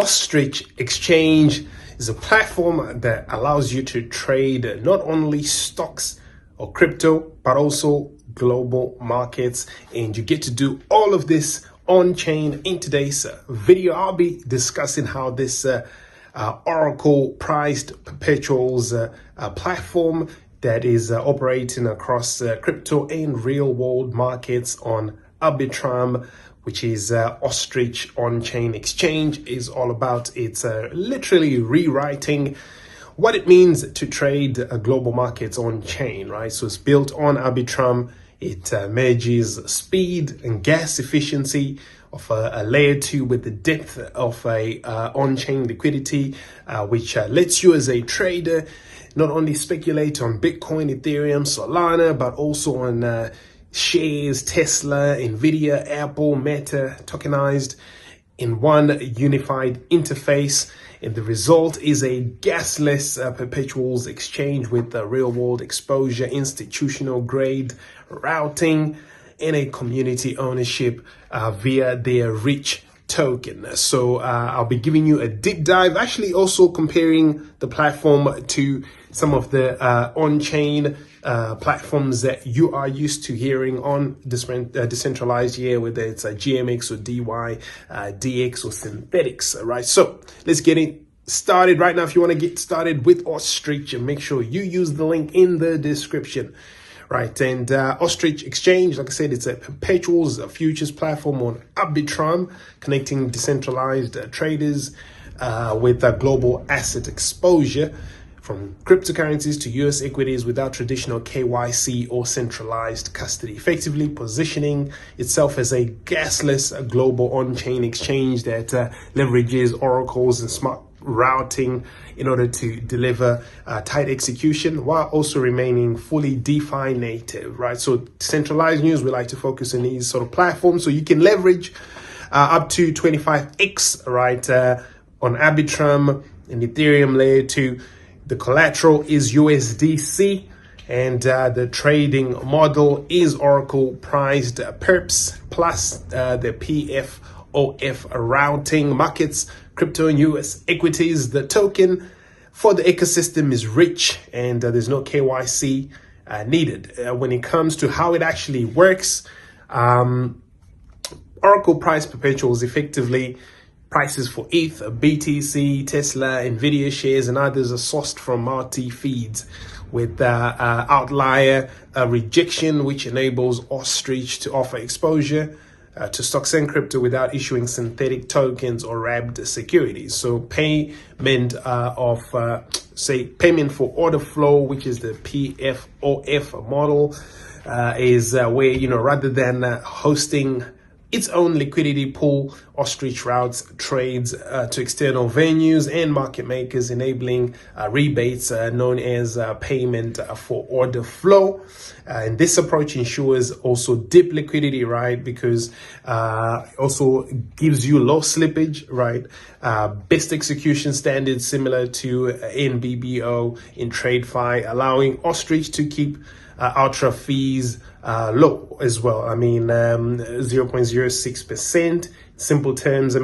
Ostrich Exchange is a platform that allows you to trade not only stocks or crypto, but also global markets. And you get to do all of this on chain. In today's video, I'll be discussing how this Oracle priced perpetuals platform that is operating across crypto and real world markets on Arbitrum, which is Ostrich on-chain exchange, is all about. It's literally rewriting what it means to trade global markets on chain, right? So it's built on Arbitrum. It merges speed and gas efficiency of a layer 2 with the depth of a on-chain liquidity, which lets you as a trader not only speculate on Bitcoin, Ethereum, Solana, but also on shares, Tesla, Nvidia, Apple, Meta, tokenized in one unified interface. And the result is a gasless perpetuals exchange with real world exposure, institutional grade routing, and a community ownership via their rich token. So I'll be giving you a deep dive, actually also comparing the platform to some of the on-chain platforms that you are used to hearing on decentralized, whether it's GMX or dYdX or Synthetix, right? So let's get it started right now. If you want to get started with Ostrich, make sure you use the link in the description. Right, and Ostrich Exchange, like I said, it's a perpetuals futures platform on Arbitrum, connecting decentralized traders with global asset exposure from cryptocurrencies to US equities without traditional KYC or centralized custody, effectively positioning itself as a gasless global on-chain exchange that leverages oracles and smart routing in order to deliver tight execution while also remaining fully DeFi native, right? So decentralized news, we like to focus on these sort of platforms so you can leverage up to 25x, right, on Arbitrum and Ethereum layer 2. The collateral is USDC, and the trading model is Oracle priced perps plus the PFOF routing markets, crypto and US equities. The token for the ecosystem is rich, and there's no KYC needed. When it comes to how it actually works, Oracle price perpetuals effectively prices for ETH, BTC, Tesla, Nvidia shares, and others are sourced from multi-feeds with outlier rejection, which enables Ostrich to offer exposure to stocks and crypto without issuing synthetic tokens or wrapped securities. So payment payment for order flow, which is the PFOF model, is where, rather than hosting its own liquidity pool, Ostrich routes trades to external venues and market makers, enabling rebates known as payment for order flow. And this approach ensures also deep liquidity, right? Because also gives you low slippage, right? Best execution standards similar to NBBO in TradeFi, allowing Ostrich to keep ultra fees low as well. 0.06%. Simple terms,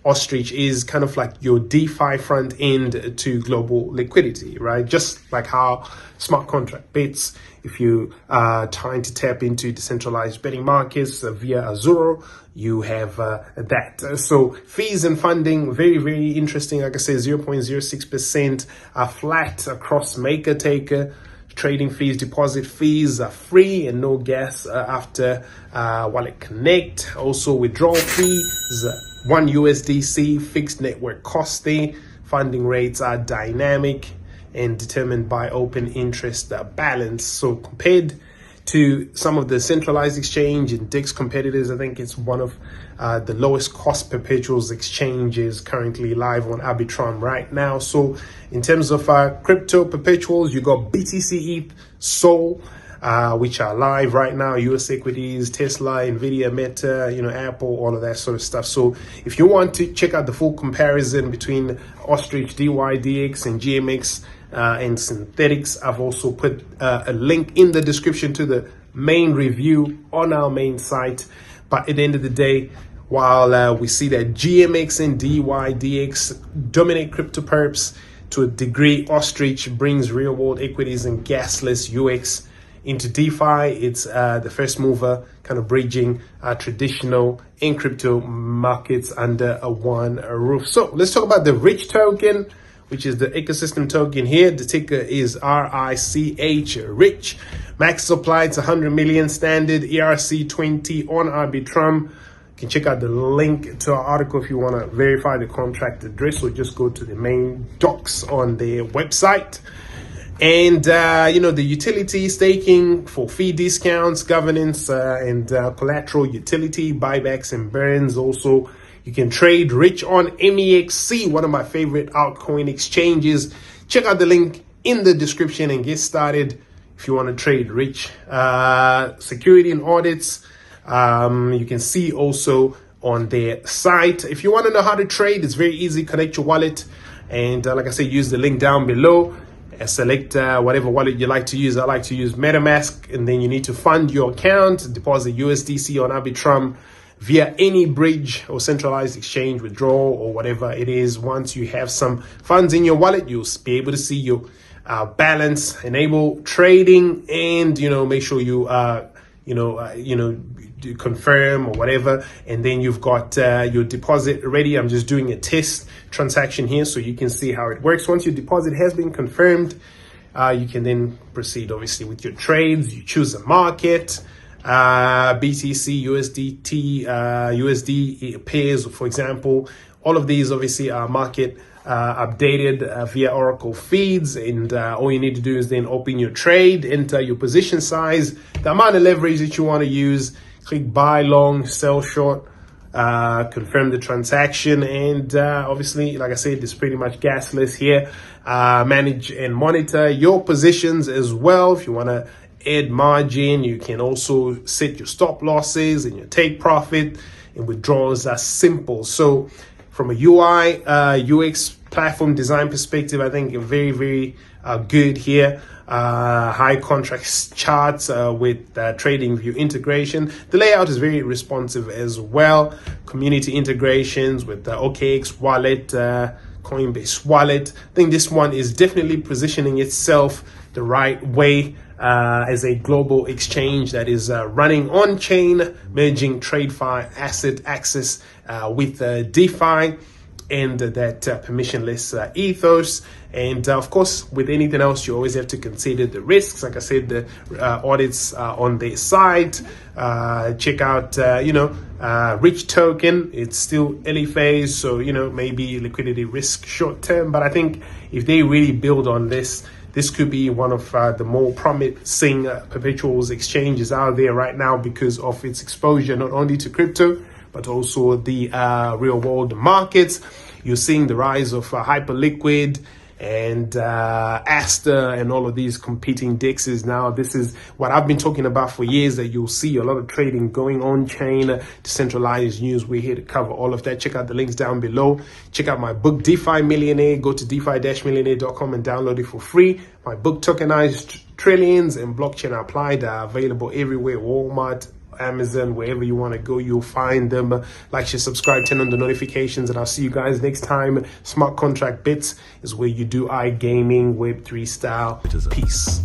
Ostrich is kind of like your DeFi front end to global liquidity, right? Just like how smart contract bits, if you are trying to tap into decentralized betting markets via Azure, you have that. So fees and funding, very, very interesting. Like I said, 0.06% are flat across maker taker. Trading fees, deposit fees are free and no gas after wallet connect. Also withdrawal fees, 1 USDC, fixed network costing. Funding rates are dynamic and determined by open interest balance. So compared to some of the centralized exchange and DEX competitors, I think it's one of the lowest cost perpetuals exchanges currently live on Arbitrum right now. So in terms of crypto perpetuals, you got BTC, ETH, Sol, which are live right now, US equities, Tesla, Nvidia, Meta, Apple, all of that sort of stuff. So if you want to check out the full comparison between Ostrich, dYdX, and GMX and Synthetix, I've also put a link in the description to the main review on our main site. But at the end of the day, while we see that GMX and dYdX dominate crypto perps to a degree. Ostrich brings real world equities and gasless UX into DeFi. It's the first mover, kind of bridging traditional and crypto markets under a one roof. So let's talk about the RICH token, which is the ecosystem token here. The ticker is RICH, RICH. Max supply, it's 100 million standard, ERC20 on Arbitrum. You can check out the link to our article if you want to verify the contract address, or just go to the main docs on their website. And, the utility staking for fee discounts, governance, and collateral utility, buybacks and burns. Also, you can trade RICH on MEXC, one of my favorite altcoin exchanges. Check out the link in the description and get started if you want to trade RICH. Security and audits, you can see also on their site. If you want to know how to trade, it's very easy. Connect your wallet. And like I said, use the link down below. Select whatever wallet you like to use. I like to use MetaMask, and then you need to fund your account, deposit USDC on Arbitrum via any bridge or centralized exchange, withdrawal or whatever it is. Once you have some funds in your wallet, you'll be able to see your balance, enable trading, and make sure you confirm or whatever, and then you've got your deposit ready. I'm just doing a test transaction here so you can see how it works. Once your deposit has been confirmed, you can then proceed obviously with your trades. You choose a market, BTC, USDT, USD pairs, for example. All of these obviously are market updated via Oracle feeds, and all you need to do is then open your trade, enter your position size, the amount of leverage that you want to use, click buy long, sell short, confirm the transaction, and obviously, like I said, it's pretty much gasless here. Manage and monitor your positions as well. If you want to add margin, you can also set your stop losses and your take profit, and withdrawals are simple. So from a UI, UX platform design perspective, I think very, very good here. High contract charts with trading view integration. The layout is very responsive as well. Community integrations with the OKX wallet, Coinbase wallet. I think this one is definitely positioning itself the right way as a global exchange that is running on chain, merging TradeFi asset access with DeFi and that permissionless ethos. And of course, with anything else, you always have to consider the risks. Like I said, the audits on their site. Check out, RICH token. It's still early phase, so maybe liquidity risk short term. But I think if they really build on this, this could be one of the more promising perpetuals exchanges out there right now because of its exposure not only to crypto, but also the real world markets. You're seeing the rise of Hyperliquid and Aster and all of these competing DEXs now. This is what I've been talking about for years, that you'll see a lot of trading going on chain, decentralized news. We're here to cover all of that. Check out the links down below. Check out my book, DeFi Millionaire. Go to defi-millionaire.com and download it for free. My book, Tokenized Trillions and Blockchain Applied, are available everywhere. Walmart, Amazon, wherever you want to go, you'll find them. Like, share, subscribe, turn on the notifications, and I'll see you guys next time. Smart Contract Bits is where you do iGaming, Web3 style. Peace.